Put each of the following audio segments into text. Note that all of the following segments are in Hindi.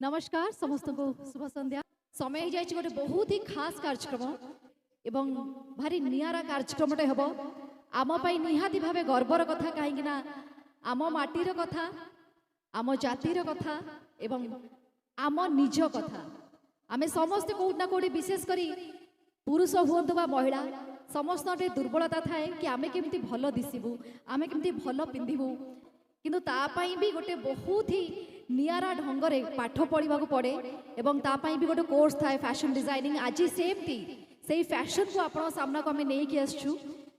नमस्कार समस्त को शुभ संध्या। समय हो जाए गोटे बहुत ही खास कार्यक्रम एवं भारी नियारा कार्यक्रम हम आम निहाती भाव गर्वर कथा कहीं आम माटीर कथा आम जातिर कथा एवं आम निज कथा आम समस्ते कौटना कौटी विशेषकर पुरुष हूँ बा महिला समस्त दुर्बलता थाए कि आमे केमती भल दिशबू आमे केमती भल पिंधबू किंतु तापाई भी गोटे बहुत ही नियारा ढंगरे पाठ पढ़ा पड़े एवं तापाई भी गोटे कोर्स थाए फैशन डिजाइनिंग आज सेमती से फैशन को आपण सामना को आम नहीं आसचु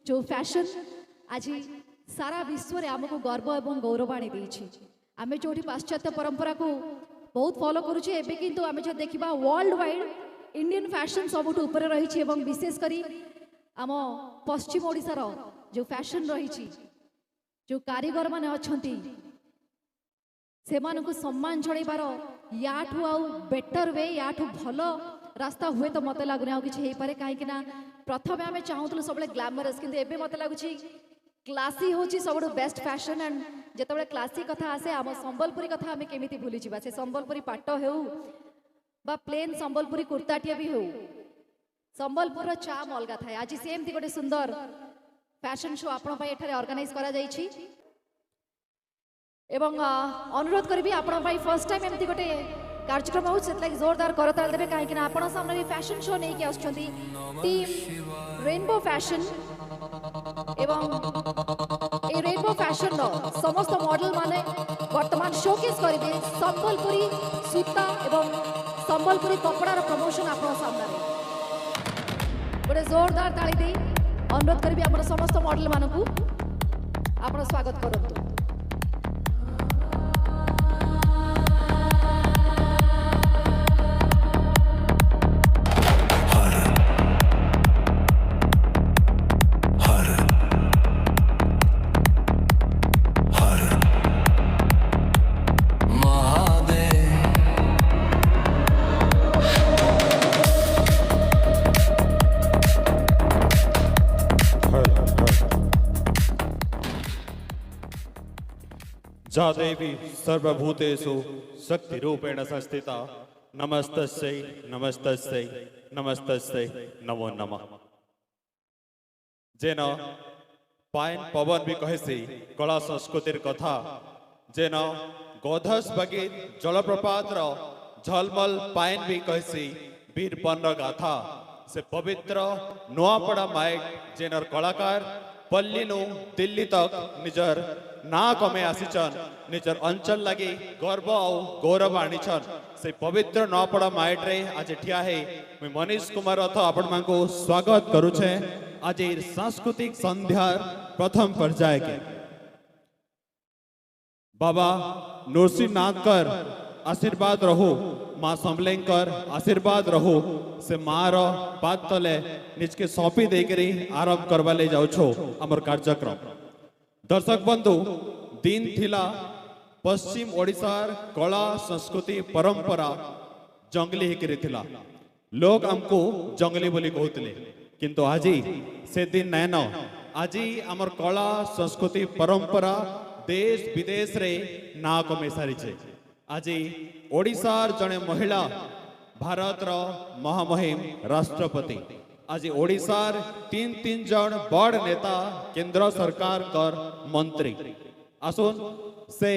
जो फैशन आज सारा विश्व में आमको गर्व और गौरव आनी आम जो पाश्चात्य परंपरा को बहुत फॉलो करुचे एबे किंतु आम जो देखा वर्ल्ड वाइड इंडियन फैशन सबुठ ऊपर रही विशेषकर आम पश्चिम ओडिशार जो फैशन रही जो कारीगर माने अछंती सेमानकु सम्मान जणैबार याठू आउ बेटर वे याठू भल रास्ता हुए तो मत लगुनि आ किछि हेई पारे काहेकि ना प्रथमे आमे चाहूतलु सबले ग्लैमरस किंतु एबे मत लागुछि क्लासी होछि सबडो बेस्ट फैशन एंड जेतबेले क्लासी कथा आसे आम संबलपुरी कथा आमे केमिति भूली जिबा से संबलपुरी पाट हेउ बा प्लेन संबलपुरी कुर्ताटिया भी हेउ संबलपुर चाम अलगा थाए आज सेमती गोटे सुंदर फैशन शो आपण पाई एठारे ऑर्गेनाइज करा जाइछि एवं अनुरोध करी आपण पाई फर्स्ट टाइम एमती गोटे कार्यक्रम हो सेत लागी जोरदार करताल देबे काहे कि आपण सामने भी फैशन शो नै कि आछथि टीम रेनबो फैशन एवं ए रेनबो फैशन रो समस्त मॉडल माने वर्तमान शोकेस करिबे संबलपुरी सूता एवं संबलपुरी कपड़ा रो प्रमोशन आपण सामने गोटे जोरदार ताली दे अनुरोध करी आपण समस्त मॉडल मानकू आपण स्वागत करंतु। जा देवी सर्वभूतेषु शक्ति रूपेण संस्थिता नमस्तस्यै नमस्तस्यै नमस्तस्यै नमो नमः। जेन पाइन पवन भी कहसी कला संस्कृतिर कथा जेन गोधस बगी जलप्रपात झलमल पाइन भी कहसी वीरपन्न गाथा से पवित्र नुआपड़ा माइक जेनर कलाकार पल्लीनु दिल्ली तक निजर ना कमे आसीचन निजर अंचल लगी गर्व और गौरव आनीचन से पवित्र नपड़ा माइट रे आज ठिया है मैं मनीष कुमार रथ आपण मानको स्वागत करूछे आज सांस्कृतिक संध्यार प्रथम पर्याय के बाबा नरसिंहनाथकर आशीर्वाद रहो माँ समलेंकर आशीर्वाद रहो से माँ रो पाद तले निज के सौंपी देकरी आरंभ करवा ले जाऊ छो अमर कार्यक्रम। दर्शक बंधु दिन थिला पश्चिम ओडिशार कला संस्कृति परंपरा जंगली हिकरी थिला लोग हमको जंगली बोली कहते किंतु आज से दिन नैन आज अमर कला संस्कृति परंपरा देश विदेश रे ना कमे सारी आज ओडिशार जड़े महिला भारत रो महामहिम राष्ट्रपति आज ओडिशार तीन जन बड़ नेता केंद्र सरकार कर मंत्री आसुन से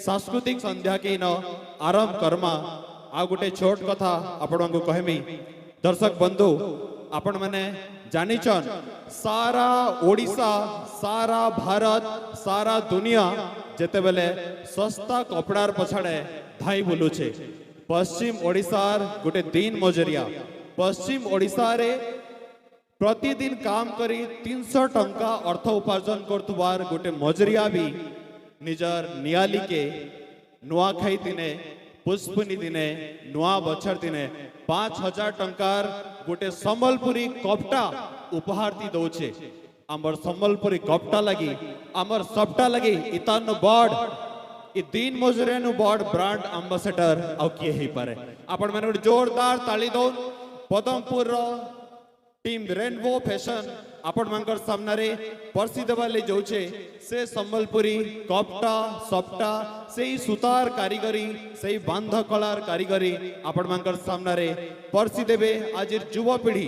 सांस्कृतिक संध्या की न आरंभ करमा आ गोटे छोट कथा आपण को कहमी। दर्शक बंधु आपण माने जानिचन सारा ओडिशा सारा भारत सारा दुनिया जेते बेले सस्ता कपड़ार पछाड़े धाई बुलुछे पश्चिम ओडिशार गोटे दिन मजूरिया पश्चिम ओडिशा रे प्रतिदिन काम करी 300 टंका अर्थ उपार्जन करतुबार गोटे मजूरिया भी निजर नियाली के नुआखाई दिने पुष्पनी दिने नुआ बछर दिने 5000 टंकार गोटे संबलपुरी कपटा उपहार दी दौचे आमर संबलपुरी कपटा लगी आमर सबटा लगी इतान बड़ इ दिन मजूरे नु बड़ ब्रांड एम्बेसडर आउ किए ही पारे आपण माने जोरदार ताली दो पदमपुर टीम रेनबो फैशन आपण मानकर सामना रे परसी देवा ले जाउछे से संबलपुरी कपटा सपटा से सुतार कारीगरी से बांध कलार कारीगरी आपण मानकर सामना रे परसी देबे आज युवपीढ़ी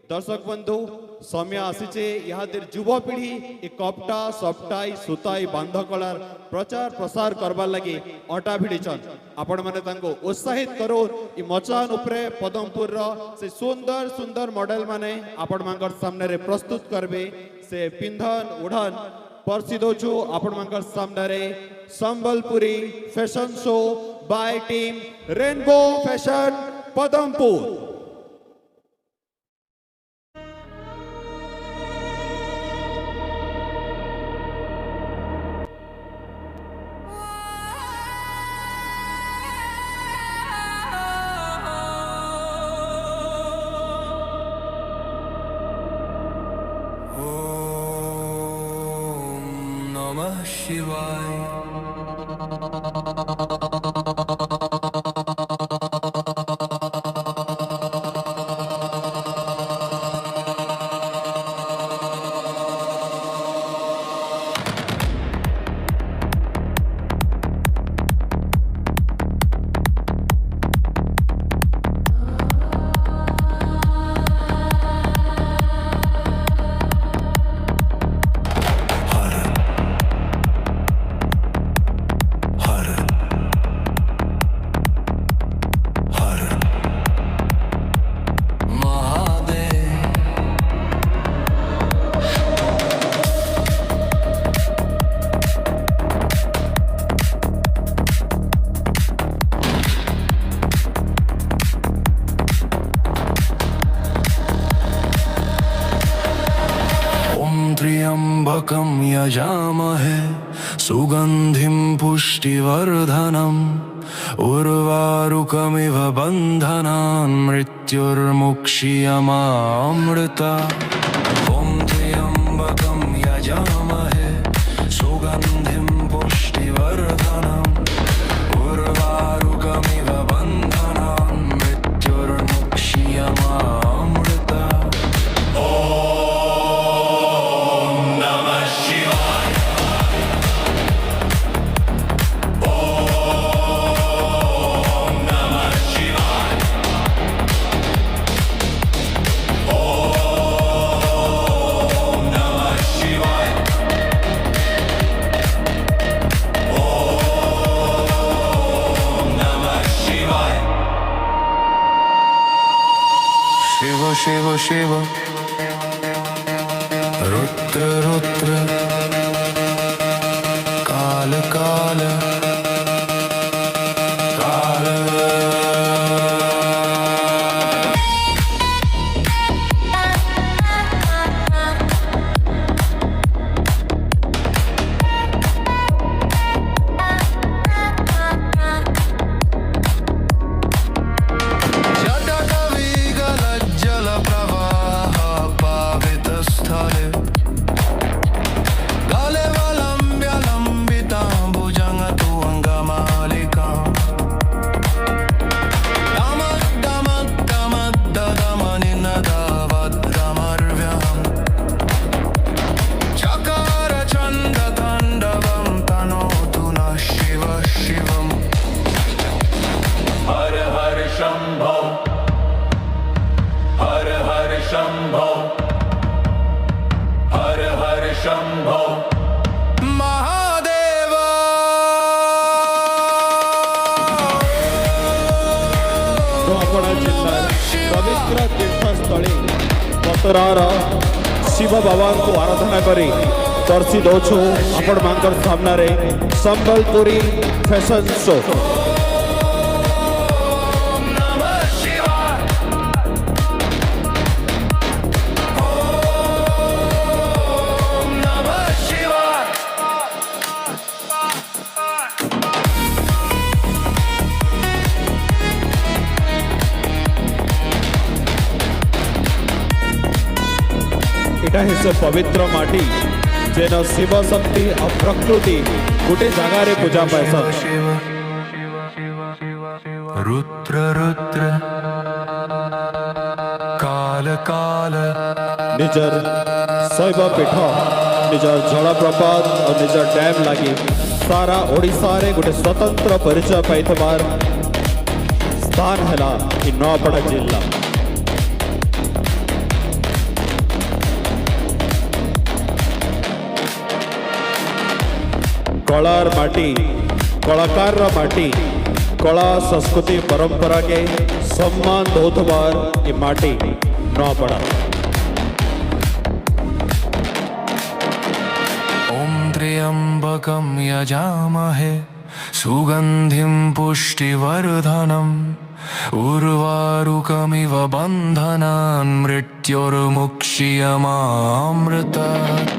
दर्शक बंधु समय आसीचे यहाँ युवपीढ़ी ए कपटा सपटा सुता बांध कलार प्रचार प्रसार करवार लगी अटा भिड़ीछन आपण माने तांको उत्साहित करो ई मचान उपरे पदमपुर रो से सुंदर सुंदर मॉडल माने आपण मानकर सामने रे प्रस्तुत करबे से पिंधन उड़न परसी दोछु आपण मानकर सामने रे Sambalpuri fashion show by team rainbow fashion Padampur. नमः शिवाय। त्र्यंबकं यजामहे सुगंधिं पुष्टिवर्धनम् उर्वारुकमिव बन्धनान् मृत्युर्मुक्षीयमामृता। ॐ त्र्यंबकं यजामहे सुगंधिं पुष्टिवर्धनम् उर्वारुकमिव बन्धनान् मृत्युर्मुक्षीयमामृता। शिव शिव रुद्र रुद्र काल काल काल। शंभो महादेवा। ନୂଆପଡ଼ା ଜିଲ୍ଲାର ପବିତ୍ର ତୀର୍ଥସ୍ଥଳୀ ପତରାର ଶିବ ବାବାଙ୍କୁ ଆରାଧନା କରି ଦର୍ଶି ଦଉଛୁ ଆପଣମାନଙ୍କର ସାମ୍ନାରେ ସମ୍ବଲପୁରୀ ଫ୍ୟାସନ୍ ଶୋ। एटा है से पवित्र माटी जेन शिव शक्ति और प्रकृति गोटे जगह रे पूजा पाइसन। रुद्र रुद्र काल काल निजर शैव पीठ निजर जलप्रपात और निजर डैम लगी सारा ओडिशा रे गोटे स्वतंत्र परिचय पाइथबार स्थान है नूआपड़ा जिला। कलार माटी कलाकार माटी कला संस्कृति परंपरा के सम्मान दौथबार ये माटी नूआपड़ा। ॐ त्र्यम्बकं यजामहे सुगन्धिं पुष्टिवर्धनम् उर्वारुकमिव बन्धनान् मृत्युर्मुक्ष्यमामृतात्।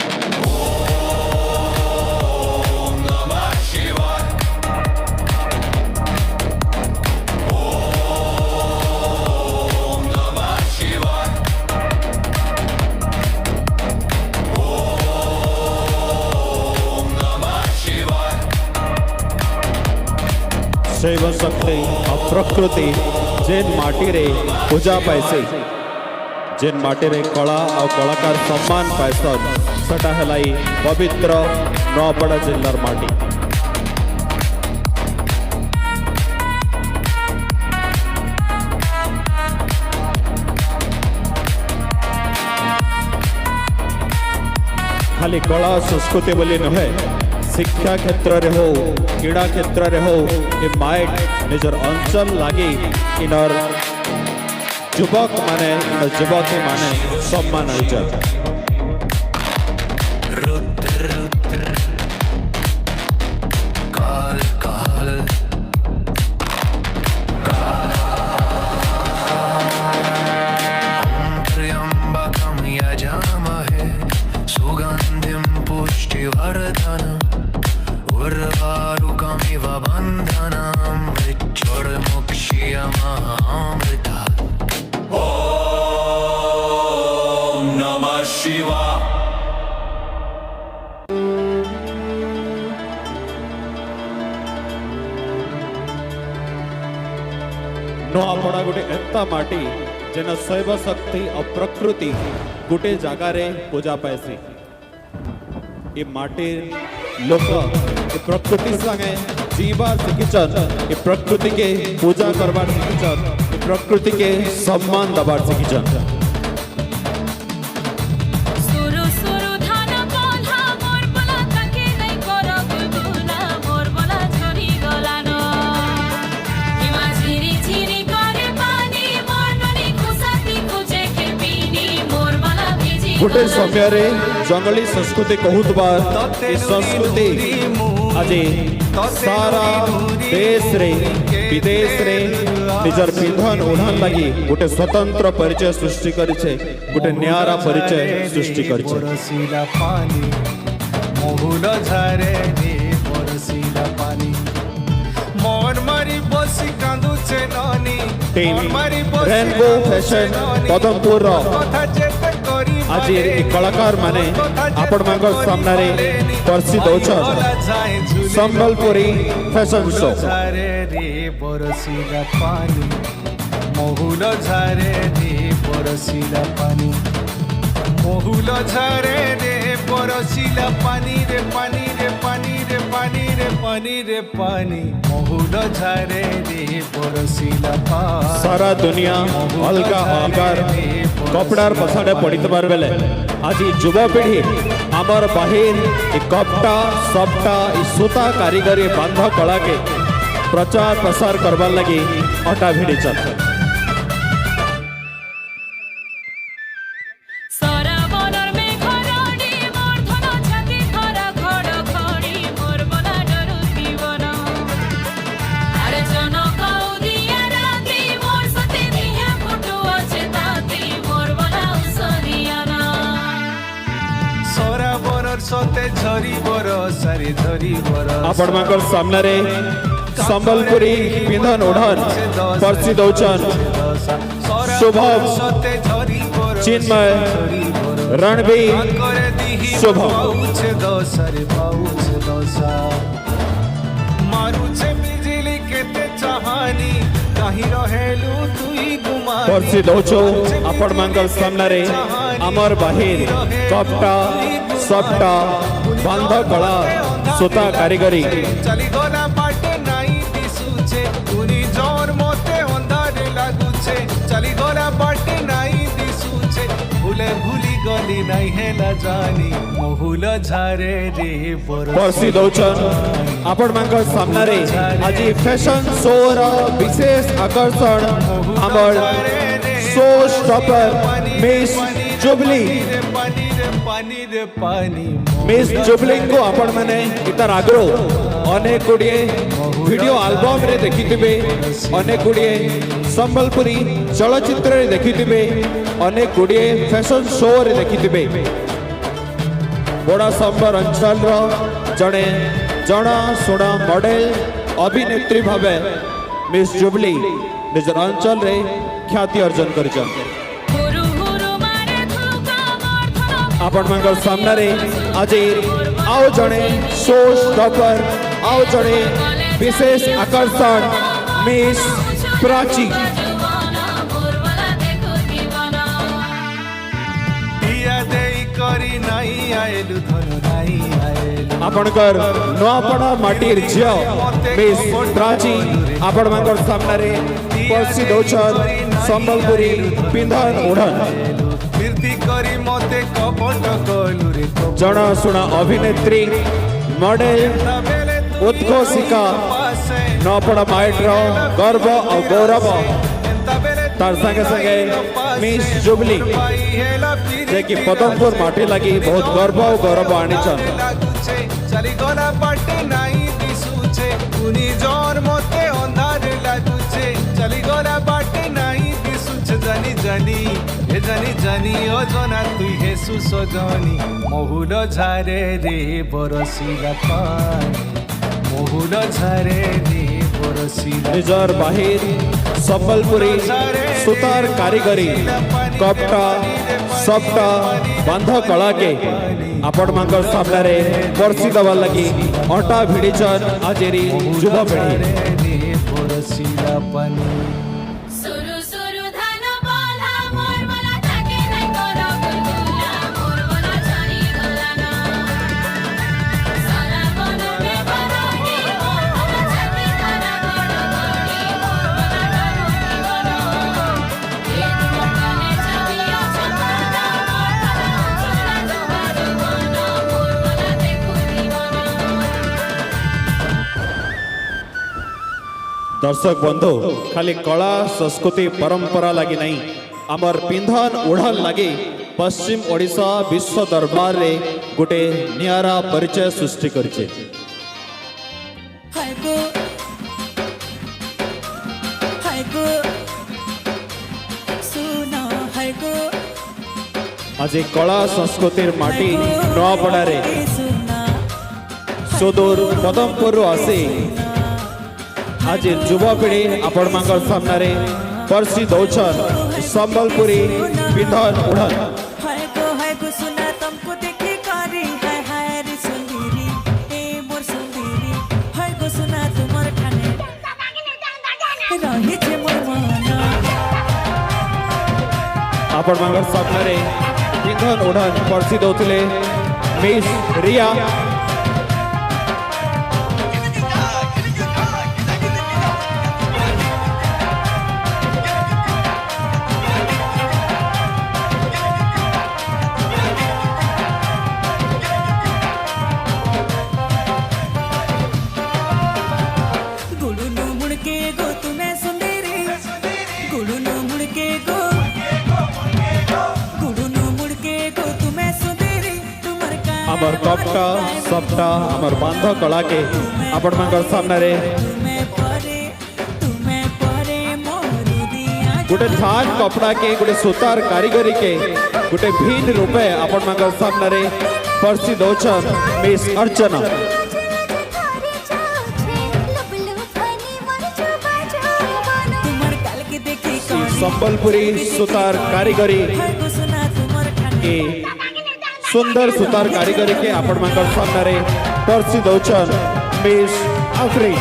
शैव शक्ति और प्रकृति जेन माटी रे पूजा पाइसे जेन माटी रे कला और कलाकार सम्मान पाइसन सेटा हेलाई पवित्र नूआपड़ा जिल्लार माटी। खाली कला संस्कृति बोली नुहे शिक्षा क्षेत्र रे हो क्रीड़ा क्षेत्र रे हो ये माइट निजर अंचल लगी इनर युवक माने युवती माने सम्मान इज्जत। सुगन्धिं पुष्टिवर्धनम् उर्वारुकमिव बन्धनान् मृत्युर्मुक्ष्यमामृतात्। ॐ नमः शिवाय। नूआपड़ा गोटे एता माटी जेन शैव शक्ति और प्रकृति गोटे जगार पूजा पाइसी ये माटी लोक ये प्रकृति संगे जीवा शिखिचन ये प्रकृति के पूजा करवार शिखिचन ये प्रकृति के सम्मान दबार शिखिचन। गोटे समय रे जंगली संस्कृति कहूतबार ये संस्कृति आज सारा देश रे विदेश रे निजर पिंधन ओढ़न लगी गोटे स्वतंत्र परिचय सृष्टि करिछे गोटे न्यारा परिचय सृष्टि करिछे। टीम रेनबो फैशन पदमपुर आज ये कलाकार माने आपण मांगर सामने परसी दौछन संबलपुरी फैशन शो। महुल झारे रे बरसिला पानी महुल झारे रे बरसिला पानी रे पानी रे पानी रे पानी रे पानी रे पानी महुल झारे रे बरसिला पानी। सारा दुनिया अलगा अलगार कपड़ार पछाड़े पड़ीतबार बेले आज युवपीढ़ी आमर बाहिर कपटा सपटा सूता कारीगरी बांध कला के प्रचार प्रसार करवार लगी अटा भिड़ी चल। आपण मांकर सामने रे संबलपुरी पिंधन ओढ़न परसी दौचन शुभम चिन्मय रणबीर शुभम मारुचे बिजली केते चाहानी नहीं रहेलु तुई गुमानी पर्सी दौछु आपण मांकर सामने अमर बाहिर कपटा सपटा बांध कला सुता कारीगरी चली गला बाटे नहीं दिसुचे तुनी जोर मोते अंधारे लागुचे चली गला बाटे नहीं दिसुचे भूले भूली गली नहीं हेला जानी मोहुल झारे रे पर्सी दौछन आपण मांकर सामने आज फैशन शो रा विशेष आकर्षण अमर शो स्टॉपर मिस जुबली पानी रे पानी मिस जुबली को आपण माने इतार आग्रो अनेक गुड़िए वीडियो एल्बम रे देखिथिबे अनेक गुड़िए संबलपुरी चलचित्र रे देखिथिबे अनेक गुड़िए फैशन शो रे देखिथिबे बड़ा संबर अंचल रो जड़े जना सुना मॉडल अभिनेत्री भावे मिस जुबली निजर अंचल रे ख्याति अर्जन करछन आपण मांकर सामने आज आओ जड़े शो स्टॉपर आओ जड़े विशेष आकर्षण मिस प्राची दिया देई करी नहीं आएलु धनु नहीं आएलु आपणकर नवापड़ा माटीर झियो मिस प्राची आपण मांकर सामने पर्सी दौछन संबलपुरी पिंधन ओढ़न कीर्ति करी मते कपट कलु रे जड़ा सुना अभिनेत्री मॉडल उत्कोशिका नपड़ा माइट्र गर्व और गौरव तार संगे संगे मिस जुबली जे कि पदमपुर माटी लगी बहुत गर्व और गौरव आनीचन चली गला बाटे नहीं दिसुचे कुनी जोर मते अंधारे लागुचे चली गला बाटे नहीं दिसुचे जानी जानी हे जानी जानी ओ जना तुई हे सुसजनी मोहुल झारे रे बरसिला पानी मोहुल झारे रे बरसिला निजर बाहिर संबलपुरी सुतार कारीगरी कपटा सपटा बांध कला के आपण मांकर सामने पर्सी दवा लगी अटा भिड़ीचन आजेरी युवा पीढ़ी बरसिला पानी सुरु सुरु धान बाला मोर मला थाके नै करो गुलगुला मोर मला छानी गलाना सारा बनो मे बरही मोर मला छाती करा गडो गडी मोर मला डरो बनो ये तुमने छबियो छपना मोर मला चला दुबारो बनो मोर मला देखु दीवाना दर्शक बंधु खाली कला संस्कृति परंपरा लगी नहीं आमर पिंधन ओढ़न लगी पश्चिम ओडिशा विश्व दरबार रे गोटे नियारा परिचय सृष्टि करछे आज कला संस्कृतिर माटी नवापड़ा रे सुदूर पदमपुर आसी आज युवापीढ़ी आपण मांकर सामने पर्सी दौछन संबलपुरी पिंधन उड़न आपण मांकर सामने पिंधन उड़न पर्सी दौथिले मिस रिया आमर कपटा सपटा आमर बांध कला के आपण मांकर सामने गोटे थान कपड़ा के गोटे सुतार कारीगरी के गोटे भिन्न रूपे आपण मांकर सामने पर्सी दौछन मिस अर्चना संबलपुरी सुतार कारीगरी के सुंदर सुतार कारीगरी के आपण मांकर सामने पर्सी दौछन मिस आफरी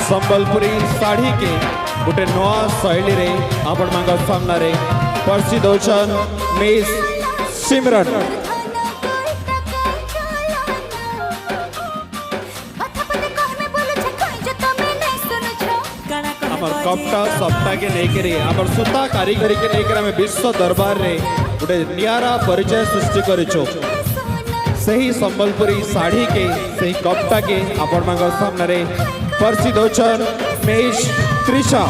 संबलपुरी साड़ी के गोटे नवा शैली रे आपण मांग सामना रे परसी दौचन मिस सिमरन। हमर कपटा सप्ताह के लेकर हमर सूता कारीगरी के लेकर हमें विश्व दरबार रे गोटे नियारा परिचय सृष्टि करिछो। सही संबलपुरी साड़ी के सही कपटा के आपण मांग सामने रे परसी दौचन मिस त्रिशा।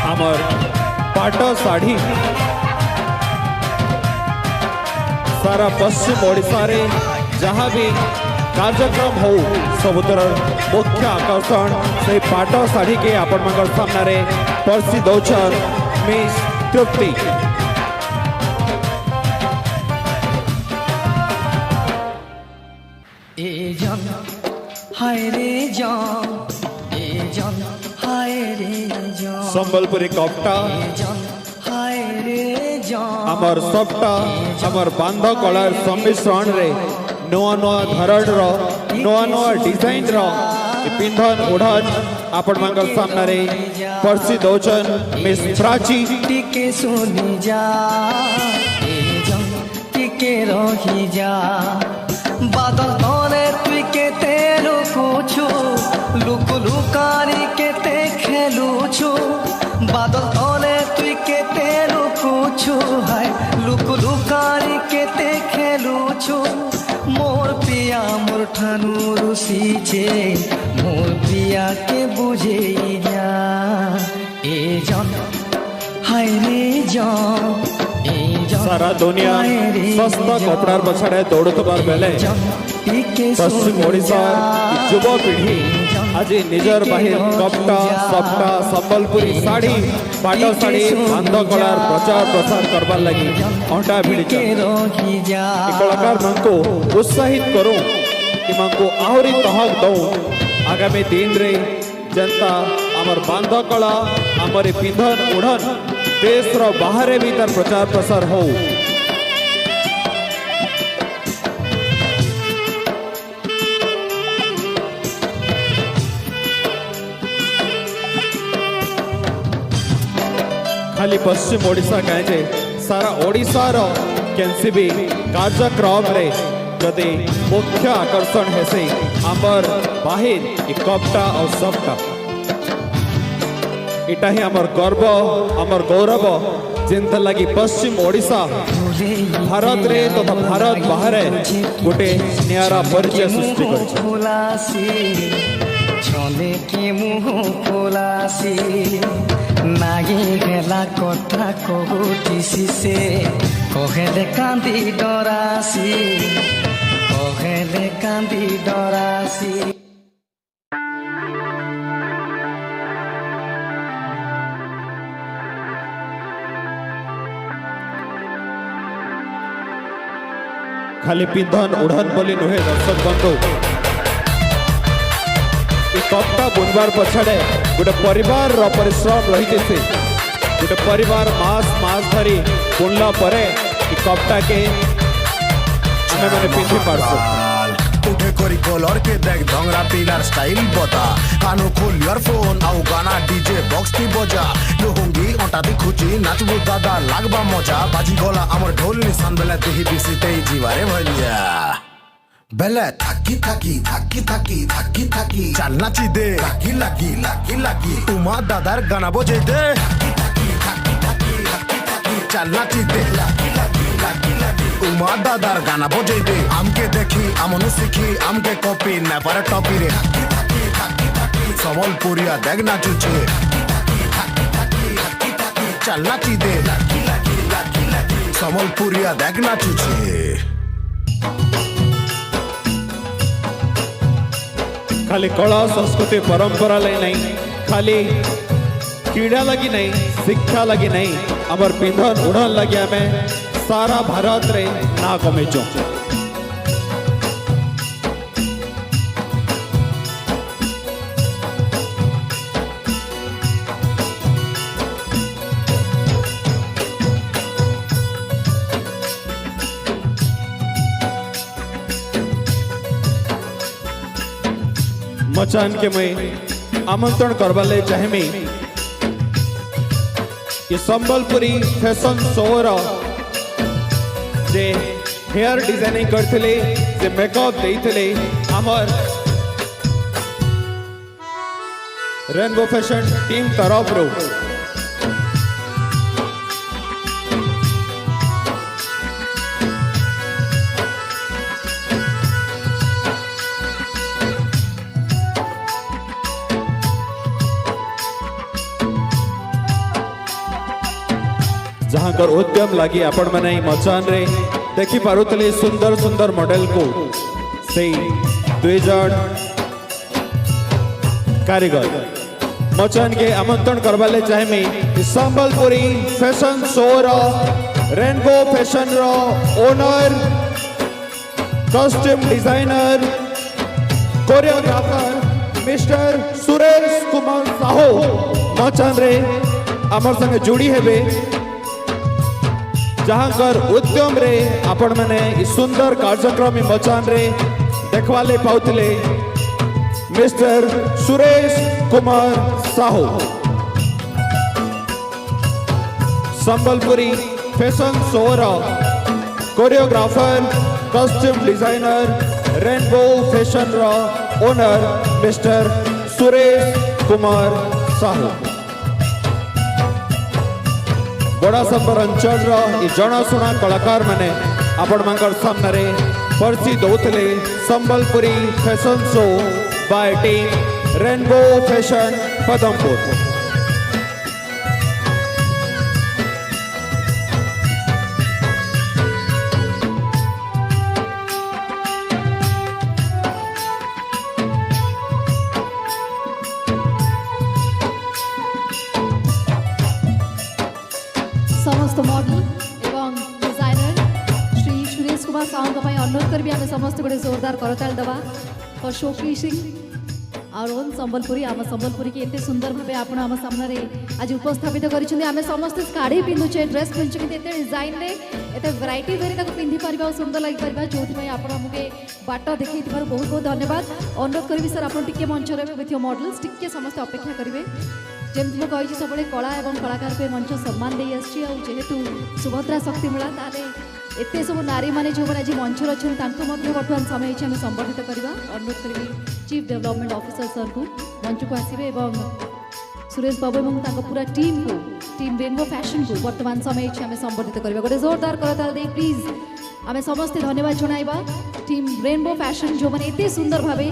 हमर पाट साड़ी सारा पश्चिम ओडिशा रे जहाँ भी कार्यक्रम हो सबुतर मुख्य आकर्षण से पाट साड़ी के आपण मांग सामने रे परसी दौचन मिस तृप्ति। ए जान हाय रे जान, ए जान हाय रे जान, संबलपुरी कपटा जान हाय रे जान, हमर सबटा हमर बांध कलर सम्मिश्रण रे नवा नवा धरण रो नवा नवा डिजाइन रो पिंधन ओढ़न आपण मांग सामने रे परसी दौचन मिस प्राची। टिके सुनी जा ए जान टिके रही जा, बादल तोरे तुई के तेरो कुछु लुक लुकारी के ते खेलू छु, बादल तोरे तुई के तेरो कुछु है लुक लुकारी के ते खेलू छु। मोर पिया मोर ठानु रुसी छे मोर पिया के बुझे जा, ए जान हाय रे जान, ए जान सारा दुनिया सस्ता कपड़ार पछाड़े दौड़ुतबार बेले पश्चिम ओडिशा युव पीढ़ी आज निजर बाहिर कपटा सप्ता संबलपुरी साड़ी पाट साड़ी बांध कलार प्रचार प्रसार करबार लगी अंटा भिड़ी कलाकार मानको उत्साहित करूं कि मानको आहरी तहक दऊं आगामी दिन रे जनता आमर बांध कला आमर पिंधन ओढ़न देश रो बाहर भी तार प्रचार प्रसार हो। खाली पश्चिम ओडिशा कहे सारा ओडिशा रो केनसी भी कार्यक्रम रे जदि मुख्य आकर्षण है से आमर बाहिर कपटा और सपटा इटा ही आमर गर्व आमर गौरव जिनता लगी पश्चिम ओडिशा भारत रे तथा भारत बाहर गोटे नियारा परिचय सृष्टि चले के मुह खोलासी नागे गेला कथा कहूटिसी से कहेले कांदी डरासी, कहेले कांदी डरासी। खाली पिंधन उड़न बोली नुहे दर्शक बंधु कपटा बुनबार पछाड़े गोटे परिवार रो परिश्रम रही से गोटे परिवार मास धरी बुनला परे कपटा के आमे माने पिंधि पारसु। उठे करी कलर के देख धंगरा पिलार स्टाइल बता कानो खोल इयरफोन आउ गाना डीजे बॉक्स ती बजा लुहुंगी ओटा दी खुची नाचबो दादा लागबा मजा बाजी गला हमर ढोल निशान बेला देही बिसिते जीवारे भलिया बेले थाकी थाकी थाकी थाकी थाकी थाकी चल नाची दे लागी लागी लागी लागी उमा दादार गाना बजे दे थाकी थाकी थाकी थाकी थाकी चल नाची दे लागी लागी लागी लागी उमा दादार गाना बजे दे आमके देखी আমনু শিখি আমকে কপি নেভার টপি রে থাকি থাকি থাকি থাকি সম্বলপুরিয়া দেখ নাচুছে থাকি থাকি থাকি থাকি থাকি চল নাচি দে লাকি লাকি লাকি লাকি সম্বলপুরিয়া দেখ নাচুছে। खाली कला संस्कृति परंपरा लगी नहीं खाली क्रीड़ा लगी नहीं शिक्षा लगी नहीं आमर पिंधन उड़न लगी आमे सारा भारत रे ना कमेचो। मचान के मैं आमंत्रण करवा ले चाहमी ये संबलपुरी फैशन शोर जे हेयर डिजाइनिंग करथिले जे मेकअप देइथिले हमर रेनबो फैशन टीम तरफ रो जहाँ कर उद्यम लगी आपण मैंने मचान रे देखी पारुतले सुंदर सुंदर मॉडल को से 2000 कारीगर मचान के आमंत्रण करवाले चाहेमी Sambalpuri fashion show rainbow fashion owner costume designer choreographer mister Suresh Kumar Sahu मचान रे आमर संगे जुड़ी हेबे जहाँ कर उद्यम रे आपण मैंने सुंदर कार्यक्रम मचान रे देखवाले पाउतले mister Suresh Kumar Sahu Sambalpuri fashion show choreographer costume designer rainbow fashion owner mister Suresh Kumar Sahu बड़ा संबर अंचल जनाशुना कलाकार माने आपण मांकर सामने पर्ची दौले Sambalpuri fashion show by team rainbow fashion Padampur समस्त मॉडल एवं डिजाइनर श्री सुरेश कुमार साहू का अनुरोध करी आम समस्त गोटे जोरदार करताल दवा for showcasing our own Sambalpuri आम संबलपुरी की एते सुंदर भाव आप आम सामने आज उपस्थापित करें समस्त शाढ़ी पिंधुचे ड्रेस पिंधुचे कि डिजाइन रे एत वैरायटी भेरी पिंधि पार सुंदर लगी पार जो आमके बाट देखी बहुत बहुत धन्यवाद अनुरोध करी सर आप मंच रहे विथ योर मॉडल्स टिके समस्त अपेक्षा करेंगे जमी मुझे कही सब कला और कलाकार को मंच सम्मान दे जेहेतु सुभद्रा शक्ति मेला ताले एत सब नारी मैंने जो आज मंच अच्छा बर्तमान समय आम संबर्धित करवा अनुरोध करी चीफ डेवलपमेंट ऑफिसर सर को मंच को आसवे और सुरेश बाबू और पूरा टीम को टीम रेनबो फैशन को बर्तमान समय आम संबर्धित करवा गोटे जोरदार करताल दे प्लीज आम समस्ते धन्यवाद जनाइबा टीम रेनबो फैशन जो मैंने एत सुंदर भाव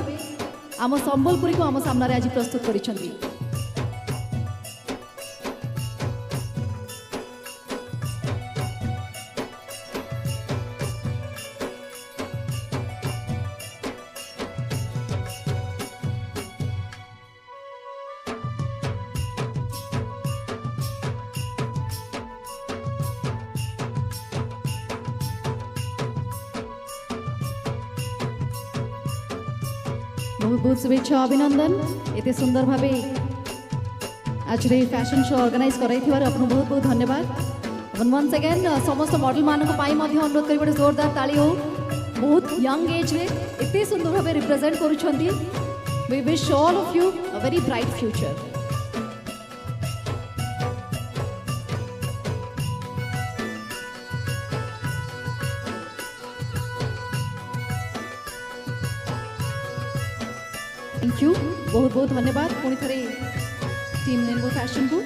आम संबलपुरी को आम सामने आज प्रस्तुत करिसेंती बहुत बहुत शुभेच्छा अभिनंदन एते सुंदर भावे आज फैशन शो ऑर्गेनाइज कराई आपको बहुत बहुत धन्यवाद वंस अगेन समस्त मॉडल मानक अनुरोध कर जोरदार ताली हो बहुत यंग एज रे एते सुंदर भावे रिप्रेजेंट करुछंती we wish all of you a very bright future thank you बहुत बहुत धन्यवाद पुणी थे टीम रेनबो फैशन को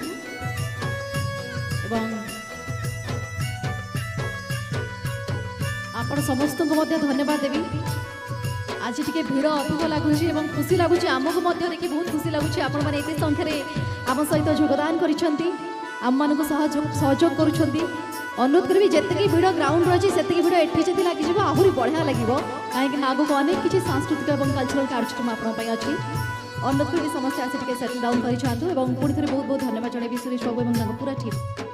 आपण समस्त को धन्यवाद देवी आज टी भिड़ अधिक लगुच खुशी लगुच आमको देखिए बहुत खुशी लगुच आपण मैंने एत संख्यार आम सहित योगदान करम मान सहयोग कर अनुरोध करी जितकी भिड़ ग्राउंड अच्छी से भिड़ एटी जब लगे आहरी बढ़िया लगे कहीं आगे को अनेक किसी सांस्कृतिक और कल्चरल कार्यक्रम आपंपाई अच्छी अनुरोध करी समस्त आसी सेटल डाउन कर पुणी थे बहुत बहुत धन्यवाद जनइबी सुरेश बाबू और पूरा टीम।